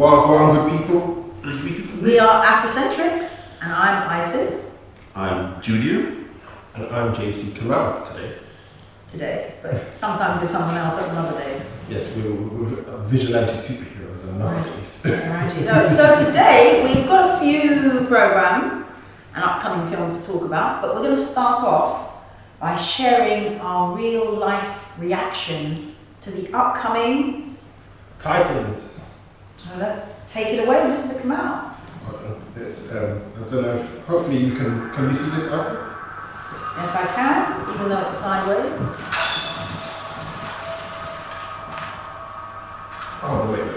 Well, good people. We are Africentrix, and I'm Isis. I'm Junoir. And I'm JC Kamal today. But sometimes with someone else on other days. Yes, we're vigilante superheroes on other days. No, so today we've got a few programs and upcoming films to talk about, but we're going to start off by sharing our real life reaction to the upcoming Titans. Take it away, Mr. Kamal. I don't know if, hopefully you can you see this, Isis? Yes, I can, even though it's sideways. Oh, wait.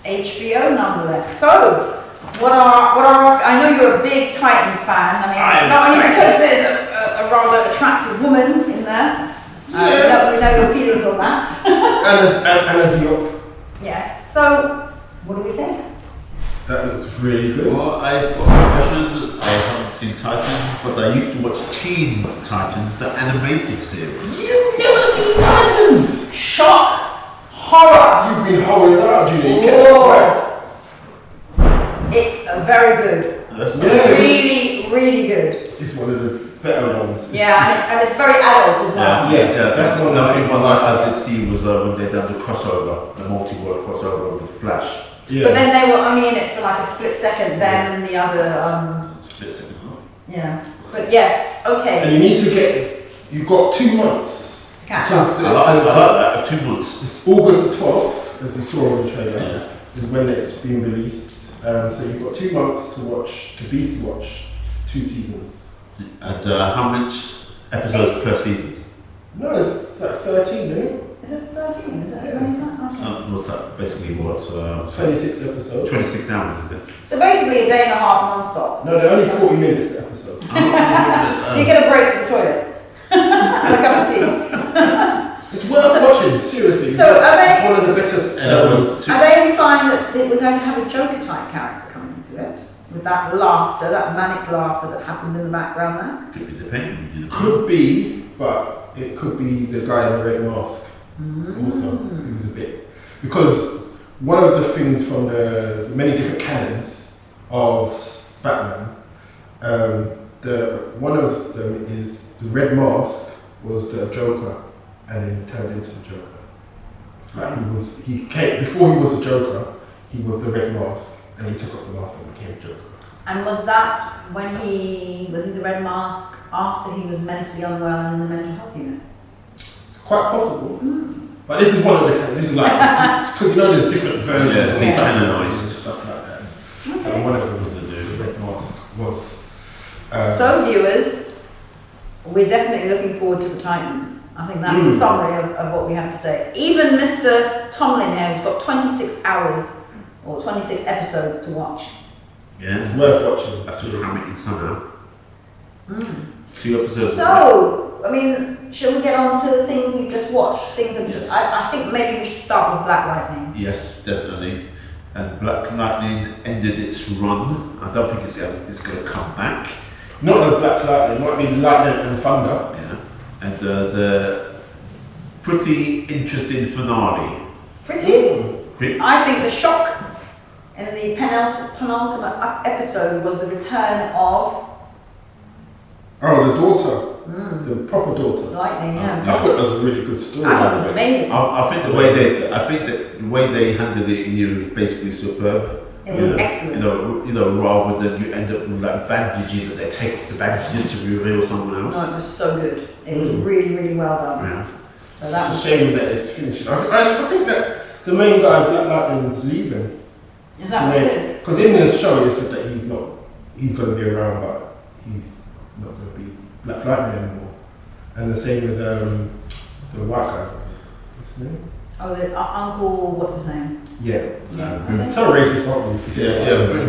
HBO nonetheless. So, what are I know you're a big Titans fan. I mean, not only because there's a rather attractive woman in there. We know your feelings on that. and a Diop. Yes. So, what do we think? That looks really good. Well, I've got a question. I haven't seen Titans, but I used to watch Teen Titans, the animated series. You've never seen Titans! Shock! Horror! You've been holding out, Julie. It's very good. Really, really good. It's one of the better ones. Yeah, and it's very adult as well. Yeah, that's one. Nothing one I did see was when they done the crossover, the multi-world crossover with Flash. Yeah. But then they were only in it for like a split second, them and the other. Split second half. Yeah. But yes, okay. And you need to you've got 2 months. To catch up. I like that, 2 months. It's August the 12th, as you saw on the trailer, is when it's being released. So you've got 2 months to binge watch 2 seasons. And how much episodes per season? No, it's like 13, isn't it? Is it 13? Is it 20? What's that? Basically what? 26 episodes. 26 hours, is it? So basically a day and a half non-stop. No, they're only 40 minutes an episode. So you get a break from the toilet. And a cup of tea. It's worth watching, seriously. So are it's one of the better. Are they implying that we're going to have a Joker type character coming into it? With that laughter, that manic laughter that happened in the background there? Could be depending. Could be, but it could be the guy in the red mask also, who's a bit. Because one of the things from the many different canons of Batman, one of them is the red mask was the Joker, and then he turned into the Joker. Like before he was the Joker, he was the red mask, and he took off the mask and became Joker. And was that when was he the red mask after he was mentally unwell and in the mental health unit? It's quite possible. But this is one of the this is like because there's different versions of decanonised and stuff like that. Okay. So one of them was the red mask was. So viewers, we're definitely looking forward to the Titans. I think that's a summary of what we have to say. Even Mr. Tomlin here has got 26 hours or 26 episodes to watch. Yeah, it's worth watching. That's what I'm making somehow. 2 episodes. So, I mean, shall we get on to the thing we just watched? I think maybe we should start with Black Lightning. Yes, definitely. And Black Lightning ended its run. I don't think it's going to come back. Not as Black Lightning, it might be Lightning and Thunder. Yeah. And the pretty interesting finale. Pretty? I think the shock in the penultimate episode was the return of... Oh, the daughter. The proper daughter. Lightning, yeah. I thought it was a really good story. I thought it was amazing. I think the way they handled it was basically superb. It was excellent. Rather than you end up with like bandages that they take off the bandages to reveal someone else. No, it was so good. It was really, really well done. Yeah. So that it's a shame that it's finishing. I think that the main guy, Black Lightning's leaving. Is that what it is? Because in the show, it said that he's going to be around, but he's not going to be Black Lightning anymore. and the same as the white guy. What's his name? Oh, the Uncle, what's his name? Yeah. Okay. It's not racist, aren't we?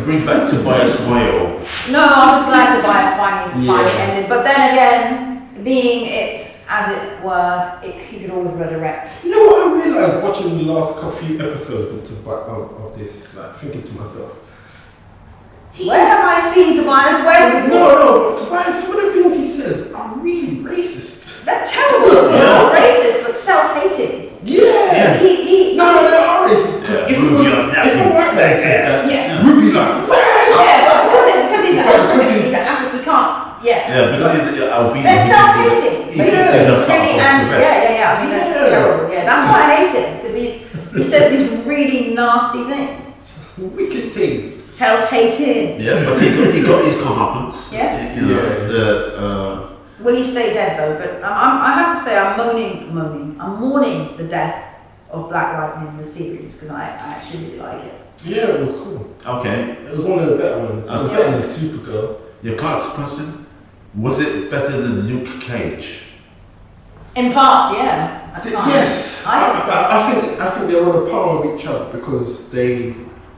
Bring back Tobias Moyo. No, I was glad Tobias finally Yeah. ended. But then again, being it as it were, he could always resurrect. You know what I realised watching the last few episodes of this, like thinking to myself, Where have I seen Tobias Whale before? no, Tobias, some of the things he says are really racist. They're terrible. They're not racist, but self-hating. Yeah. He No, they are racist. If a white man said that, Yes. we'd be like, Yeah, because he's an African. He's an African. He can't. Yeah. Yeah, because he's albino. They're self-hating. He But he's can really yeah. I mean, that's terrible. Yeah, that's why I hate him because he says these really nasty things. wicked things. Self-hating. Yeah, but he got his comeuppance. Yes. You know, Will he stay dead though? But I have to say I'm mourning the death of Black Lightning in the series because I actually really like it. Yeah, it was cool. okay. It was one of the better ones. It was better than Supergirl. Your Clark's question: was it better than Luke Cage? In parts, yeah. At times. Yes, I think they're on a par with each other because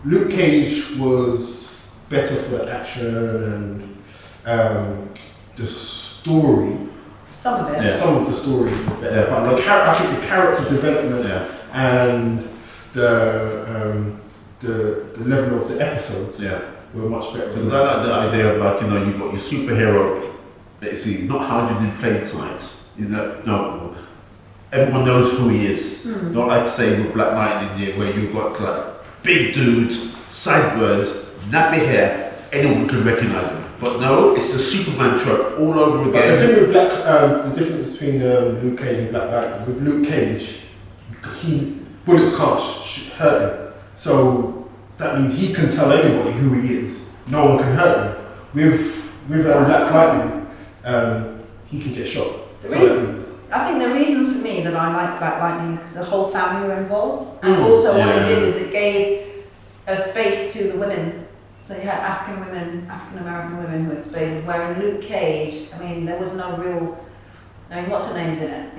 Luke Cage was better for the action and the story. Some of it. Yeah. Some of the stories were better, Yeah. but I think the character development Yeah. and the level of the episodes Yeah. were much better. Because I like the idea of like, you know, you've got your superhero, basically not hiding in plain sight. You know, no, everyone knows who he is. Not like say with Black Lightning here, where you've got like big dude, sideburns, nappy hair, anyone can recognize him. But no, it's the Superman trope all over But the again. thing with the difference between Luke Cage and Black Lightning, with Luke Cage, bullets can't hurt him. So that means he can tell anybody who he is. No one can hurt him. With Black Lightning, he can get shot. I think the reason for me that I like Black Lightning is because the whole family were involved, and also what it did is it gave a space to the women. So you had African American women who had spaces. Where in Luke Cage, I mean, there was no real. I mean, what's her name's in it?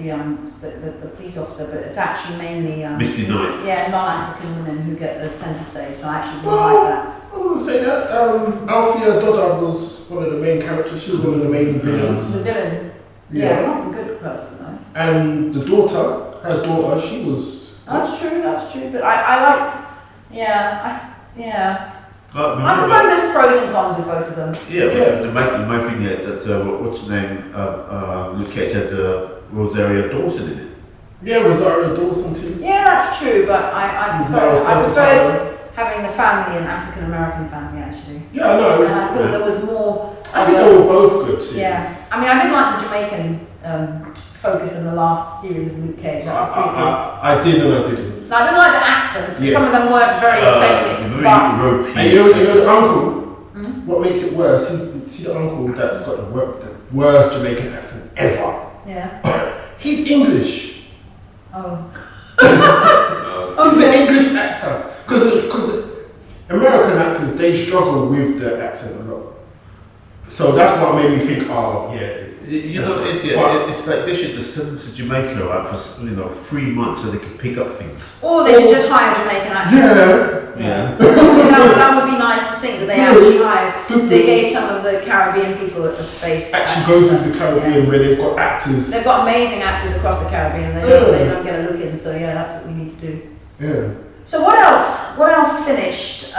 The police officer, but it's actually mainly Misty Knight. yeah, non-African women who get the centre stage. So I actually really like that. I wouldn't say that. Althea Dodder was one of the main characters. She was one of the main villains. The villain. Yeah, not a good person though. And her daughter, she was. That's true. But I liked. Yeah. But I suppose there's pros and cons with both of them. Yeah, but the main thing is that what's her name? Luke Cage had Rosario Dawson in it. Yeah, Rosario Dawson too. Yeah, that's true, but I preferred having the family, an African American family actually. Yeah, I know. And I thought there was more. I think they were both good series. Yeah, I mean, I didn't like the Jamaican focus in the last series of Luke Cage. I did and I didn't. No, I didn't like the accents. Yes. Some of them weren't very authentic. But European. And you know the uncle, what makes it worse, see the uncle that's got the worst Jamaican accent ever. yeah. He's English. Oh. He's an English actor. Because American actors, they struggle with the accent a lot. So that's what made me think, oh, yeah. You know, it's like they should just send them to Jamaica right, for 3 months so they can pick up things. Or they should just hire Jamaican actors. Yeah. That would be nice to think that they actually hired. They gave some of the Caribbean people a space to Actually go to the Caribbean where they've got actors. They've got amazing actors across the Caribbean. They don't get a look in, so yeah, that's what we need to do. Yeah. So what else? What else finished?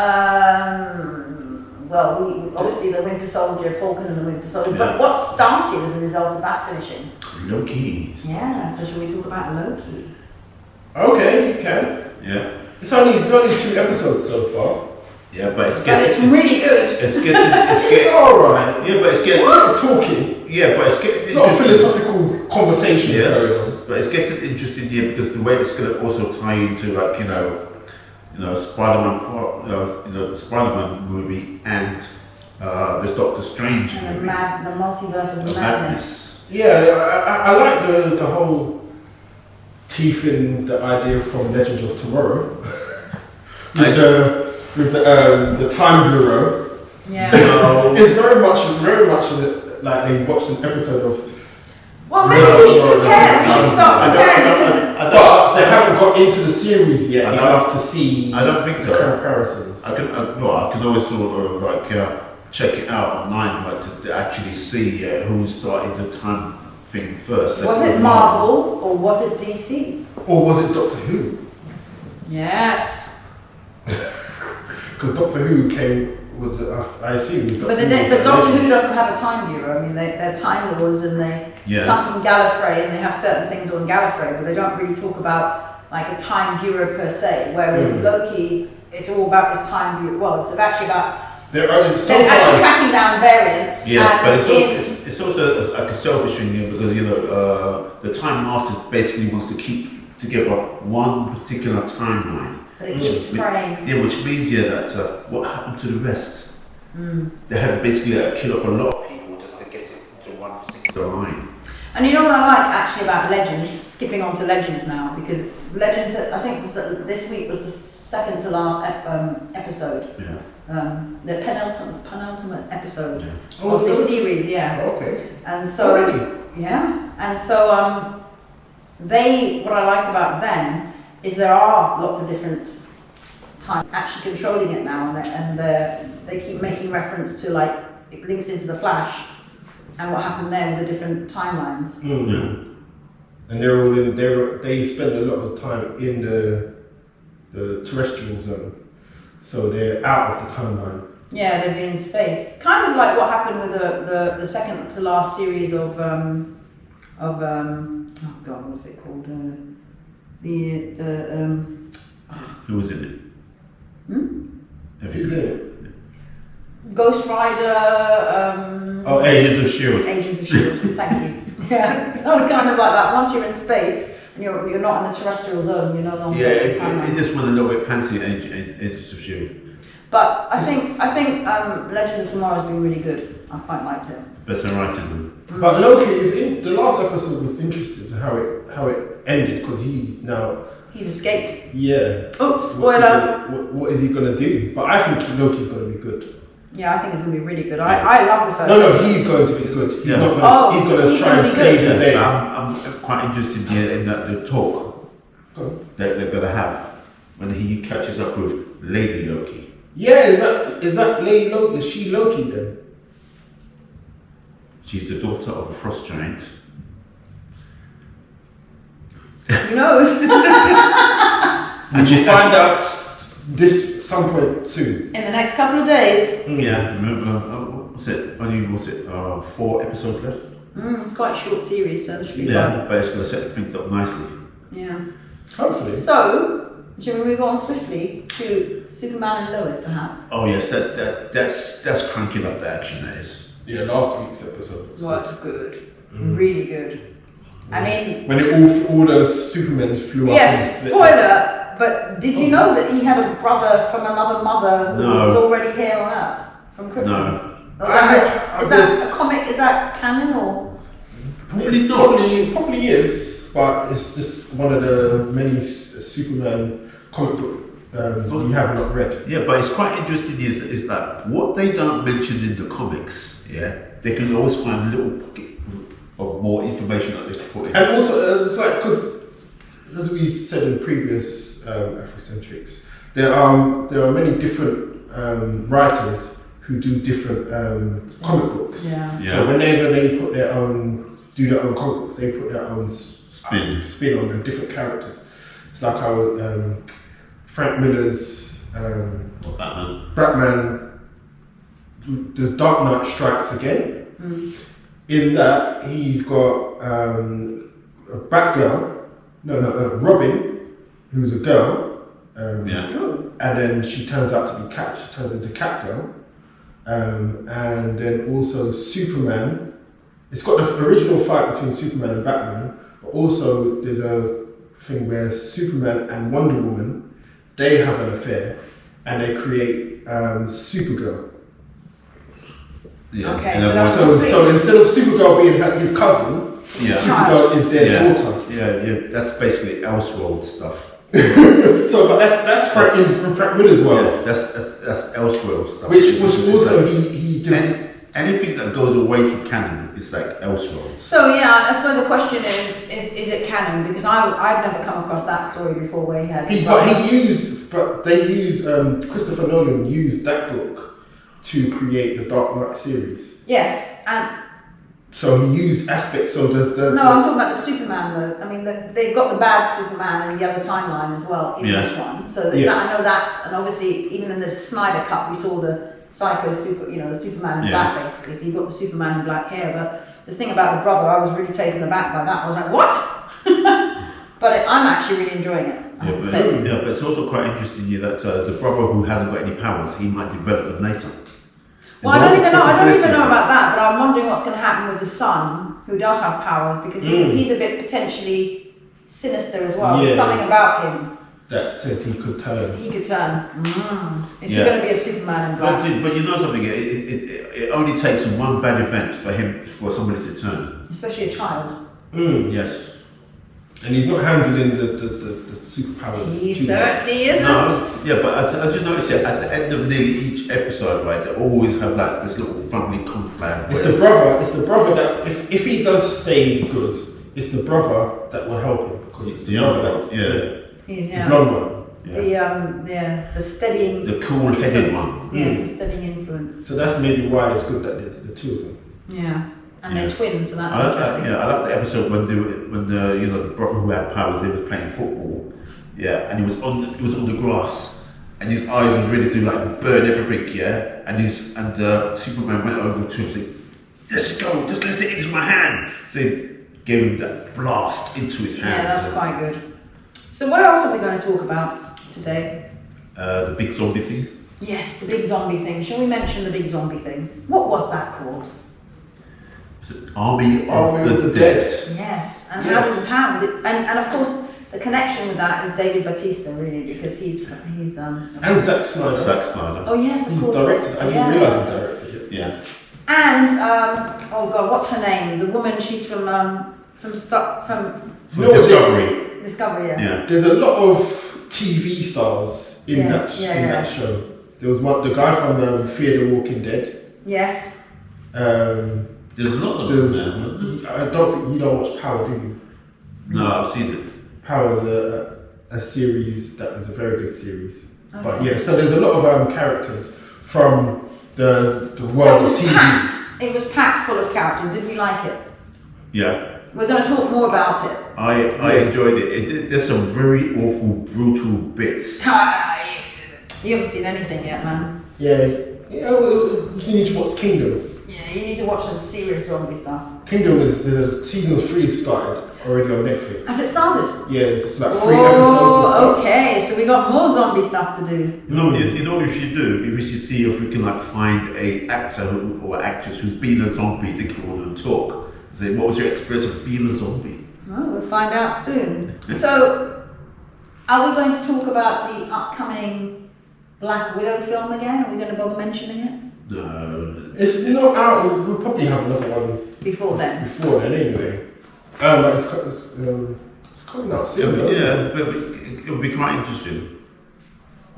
Well, we obviously the Winter Soldier, Falcon and the Winter Soldier. Yeah. But what started as a result of that finishing? Loki. Yeah. So shall we talk about Loki? Okay, you can. Yeah. It's only 2 episodes so far. Yeah, but it's But getting. it's really good. It's getting. It's alright. Yeah, but it's getting. It's talking. Yeah, but it's getting. It's not a philosophical conversation. Yes, but it's getting interesting here because the way it's going to also tie into like Spider-Man, the Spider-Man movie and there's Doctor Strange And movie. the multiverse of The madness. Yeah, I like the whole teeth in the idea from Legends of Tomorrow. with the Time Bureau. Yeah. It's very much like they watched an episode of Well, maybe we should compare. We should start I comparing. But they haven't got into the series yet enough to see I don't think the so. comparisons. I can always sort of like check it out online, like to actually see who started the time thing first. Was it Marvel or was it DC? Or was it Doctor Who? Yes. Because Doctor Who came with I assume. But Doctor Who doesn't have a time bureau. I mean, they're time lords and they come from Gallifrey and they have certain things on Gallifrey, but they don't really talk about like a time bureau per se. Whereas Loki's, it's all about this time bureau. Well, it's actually about they're actually tracking down variants. Yeah, and but it's also like a selfish thing here because the Time Master basically wants to keep together one particular timeline. But it keeps fraying. Yeah, which means that what happened to the rest? They had basically a kill off a lot of people just to get it into one singular line. And you know what I like actually about Legends, skipping on to Legends now, because Legends, I think this week was the second to last episode. Yeah. The penultimate episode Oh, of this series, yeah. Oh, okay. And so, Already? yeah, and so what I like about them is there are lots of different time actually controlling it now, and they keep making reference to like it links into the Flash and what happened there with the different timelines. And they're all in. They spend a lot of time in the terrestrial zone, so they're out of the timeline. Yeah, they've been in space. Kind of like what happened with the second to last series of oh god, what's it called? Who was in it? Who's in it? Ghost Rider. Agents of S.H.I.E.L.D. Agents of S.H.I.E.L.D. Thank you. Yeah, so kind of like that. Once you're in space and you're not in the terrestrial zone, you're no longer. Yeah, it just went a little bit pantsy in Agents of S.H.I.E.L.D. But I think Legend of Tomorrow has been really good. I quite liked it. Better writing. But Loki is the last episode was interesting how it ended because he's escaped. Yeah. Oops, spoiler. What is he gonna do? But I think Loki's gonna be good. Yeah, I think it's gonna be really good. I love the first. No, he's going to be good. He's Yeah. not gonna. He's gonna try and save the day. I'm quite interested in the talk that they're gonna have when he catches up with Lady Loki. Yeah, is that Lady Loki? Is she Loki then? She's the daughter of a frost giant. Who knows? And you find out this some point soon. In the next couple of days. Yeah, remember, was it 4 episodes left? It's quite a short series, so it should be Yeah, fun. but it's going to set things up nicely. Yeah. Hopefully. So, shall we move on swiftly to Superman and Lois, perhaps? Oh yes, that's cranking up the action. That is. Yeah, last week's episode was good. Really good. I mean, when all the Supermen flew up. yes, spoiler, but did you know that he had a brother from another mother who No. was already here on Earth? From Krypton? No. Is that a comic, is that canon or? Probably not. Probably is, but it's just one of the many Superman comic book we have not read. Yeah, but it's quite interesting is that what they don't mention in the comics, they can always find a little pocket of more information that they can put in. And also, it's like, because as we said in previous Africentrix, there are many different writers who do different comic books. Yeah. So whenever they do their own comic books, they put their own spin on the different characters. It's like how Frank Miller's Batman, The Dark Knight Strikes Again. In that, he's got a Batgirl, Robin, who's a girl, and then she turns out to be Cat. She turns into Catgirl, and then also Superman. It's got the original fight between Superman and Batman, but also there's a thing where Superman and Wonder Woman, they have an affair, and they create Supergirl. Yeah. Okay, And so then that's once- So instead of Supergirl being his cousin, Supergirl is their daughter. Yeah, that's basically Elseworld stuff. So, but that's from Frank Miller's world, Yeah, that's Elseworld stuff. which was also he did. anything that goes away from canon is like Elseworlds. So yeah, I suppose the question is it canon? Because I've never come across that story before where he had. They used Christopher Nolan used that book to create the Dark Knight series. Yes, and. So he used aspects of the No, I'm talking about the Superman though. I mean, they've got the bad Superman in the other timeline as well in this one. So I know that's, and obviously even in the Snyder Cut we saw the Psycho the Superman in black basically. So you've got the Superman in black hair. But the thing about the brother, I was really taken aback by that. I was like, what? But I'm actually really enjoying it. But it's also quite interesting that the brother who hasn't got any powers, he might develop them later. Well, I don't even know about that, but I'm wondering what's going to happen with the son, who does have powers, because he's a bit potentially sinister as well. There's something about him that says he could turn. He could turn. Is he going to be a Superman in black? But you know something? It only takes one bad event for somebody to turn. Especially a child. Yes. And he's not handling the superpowers. He certainly isn't. No, yeah, but as you notice, at the end of nearly each episode, right, they always have like this little family conflict. It's the brother that if he does stay good, it's the brother that will help him because it's the brother that the blonde one. The steadying. The cool-headed one. Yes, the steadying influence. So that's maybe why it's good that there's the two of them. Yeah. And they're twins, so that's interesting. I like the episode when the brother who had powers, they was playing football. Yeah, and he was on the grass, and his eyes was ready to like burn everything. Yeah, and Superman went over to him and said, "Let's go, just let it into my hand." So he gave him that blast into his hand. Yeah, that's quite good. So what else are we going to talk about today? The big zombie thing. Yes, the big zombie thing. Shall we mention the big zombie thing? What was that called? Army of the Dead. Yes, and and of course the connection with that is David Bautista really, because he's and Zack Snyder. Oh yes, of course. Directed. I didn't realise he directed it. Yeah. And oh god, what's her name? The woman, she's from Discovery. Discovery, yeah. There's a lot of TV stars in that show. There was the guy from Fear the Walking Dead. Yes. There's a lot of them. I don't think you don't watch Power, do you? No, I've seen it. Power is a series that is a very good series. Okay. But yeah, so there's a lot of characters from the world of TV. It was packed full of characters. Did we like it? Yeah. We're going to talk more about it. I enjoyed it. There's some very awful, brutal bits. You haven't seen anything yet, man. Yeah. You need to watch Kingdom. Yeah, you need to watch some serious zombie stuff. Kingdom is season 3 started already on Netflix. Has it started? Yeah, it's like 3 episodes. Oh, okay. So we got more zombie stuff to do. You know what we should do? We should see if we can like find a actor or actress who's been a zombie to come on and talk. Say, what was your experience of being a zombie? Well, we'll find out soon. So, are we going to talk about the upcoming Black Widow film again? Are we going to bother mentioning it? No. It's not out. We'll probably have another one before then. Before then, anyway. But it's coming out soon. But it'll be quite interesting.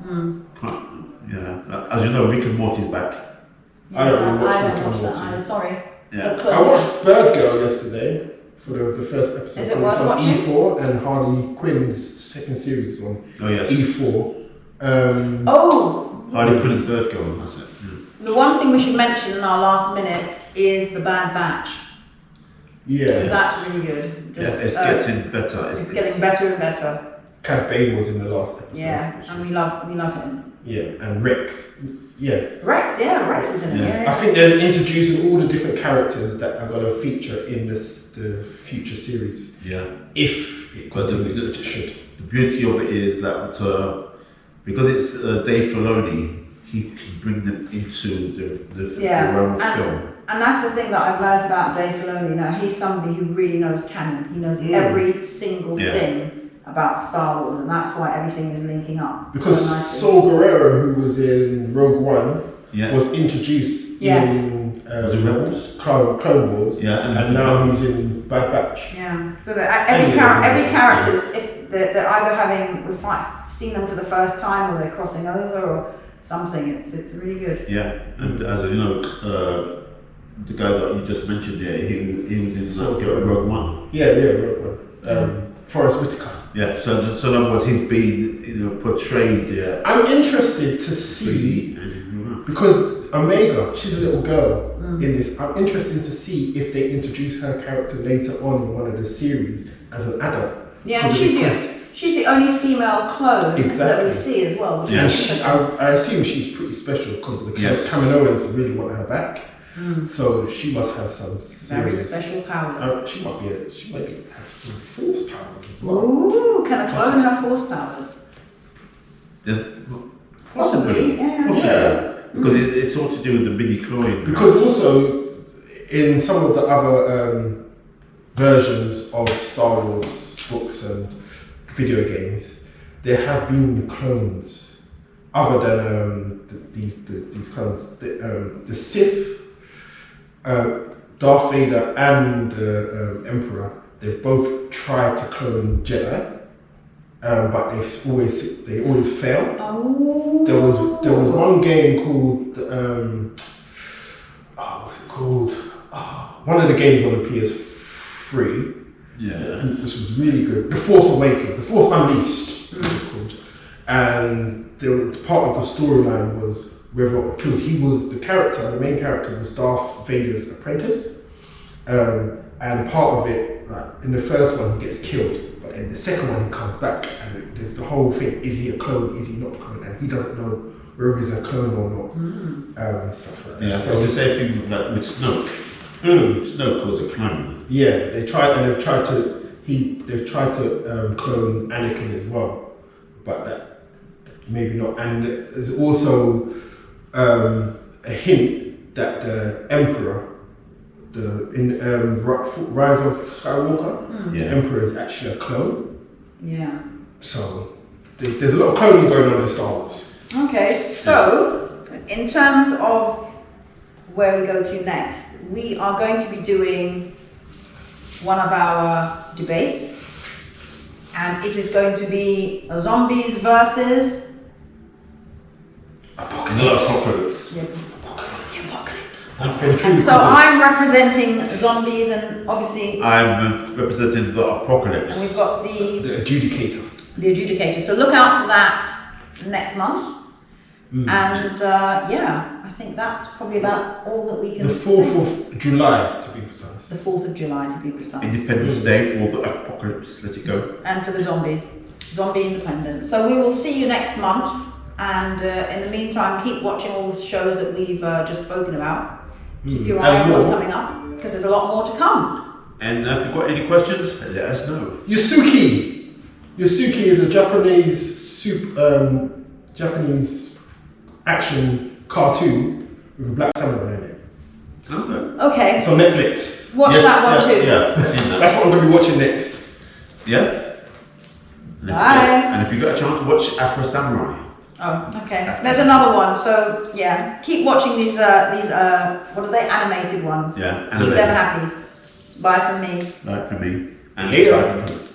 As you know, Rick and Morty's back. I don't really watch Rick and watch that Morty. either. Sorry. Yeah. I watched Bird Girl yesterday for the first episode. Is it worth watching? It's on E4 and Harley Quinn's second series is on E4. Harley Quinn and Bird Girl, that's it. Yeah. The one thing we should mention in our last minute is the Bad Batch. Yeah. Because that's really good. It's getting better. It's getting better and better. Cad Bane was in the last episode. Yeah, and we love him. Yeah, and Rex. Yeah. Rex was in it. Yeah. I think they're introducing all the different characters that are going to feature in the future series. Yeah. If it continues, which it should. The beauty of it is that because it's Dave Filoni, he can bring them into the realm of film. And that's the thing that I've learned about Dave Filoni now. He's somebody who really knows canon. He knows every single thing about Star Wars, and that's why everything is linking up. Because Saul Guerrero, who was in Rogue One, was introduced in Clone Wars, and now he's in Bad Batch. Yeah, so that every character, they're either we've seen them for the first time, or they're crossing over, or something. It's really good. Yeah, and as you know, the guy that you just mentioned there, he was in Rogue One. Yeah, Rogue One. Forrest Whitaker. Yeah, so in other words, he's been portrayed. I'm interested to see because Omega, she's a little girl in this. I'm interested to see if they introduce her character later on in one of the series as an adult. Yeah, she's the only female clone that we see as well. And I assume she's pretty special because the Kaminoans really want her back. So she must have some very special powers. She might have some force powers as well. Ooh, can a clone have force powers? Possibly. Yeah. Because it's all to do with the midi-chlorian. Because also in some of the other versions of Star Wars books and video games, there have been clones other than these clones. The Sith, Darth Vader and the Emperor, they've both tried to clone Jedi, but they always fail. Oh. There was one game called what's it called? One of the games on the PS3. Yeah. Which was really good. The Force Awakens, The Force Unleashed, it was called. And part of the storyline was because he was the main character was Darth Vader's apprentice. And part of it, like in the first one, he gets killed, but in the second one, he comes back, and there's the whole thing: is he a clone? Is he not a clone? And he doesn't know whether he's a clone or not, and stuff like that. Yeah. So the same thing with Snoke. Snoke was a clone. Yeah, they've tried to clone Anakin as well, but that maybe not. And there's also a hint that the Emperor, in Rise of Skywalker, the Emperor is actually a clone. Yeah. So there's a lot of cloning going on in Star Wars. Okay, so in terms of where we go to next, we are going to be doing one of our debates, and it is going to be zombies versus Apocalypse. the apocalypse. So I'm representing zombies, and obviously I'm representing the apocalypse. and we've got The Adjudicator. the adjudicator. So look out for that next month. And I think that's probably about all that we can The 4th of July, to be precise. The 4th of July, to be precise. Independence Day for the apocalypse. Let it go. And for the zombies. Zombie independence. So we will see you next month. And in the meantime, keep watching all the shows that we've just spoken about. Keep your eye on what's coming up, because there's a lot more to come. And if you've got any questions, let us know. Yusuke! Yusuke is a Japanese action cartoon with a black samurai in it. Okay. It's on Netflix. Watch that one too. Yeah, I've seen that. That's what I'm going to be watching next. Yeah. Bye. And if you got a chance to watch Afro Samurai. Oh, okay. There's another one. So yeah, keep watching these what are they? Animated ones. Yeah. Keep them happy. Bye from me. Bye from me. And Later. bye from you.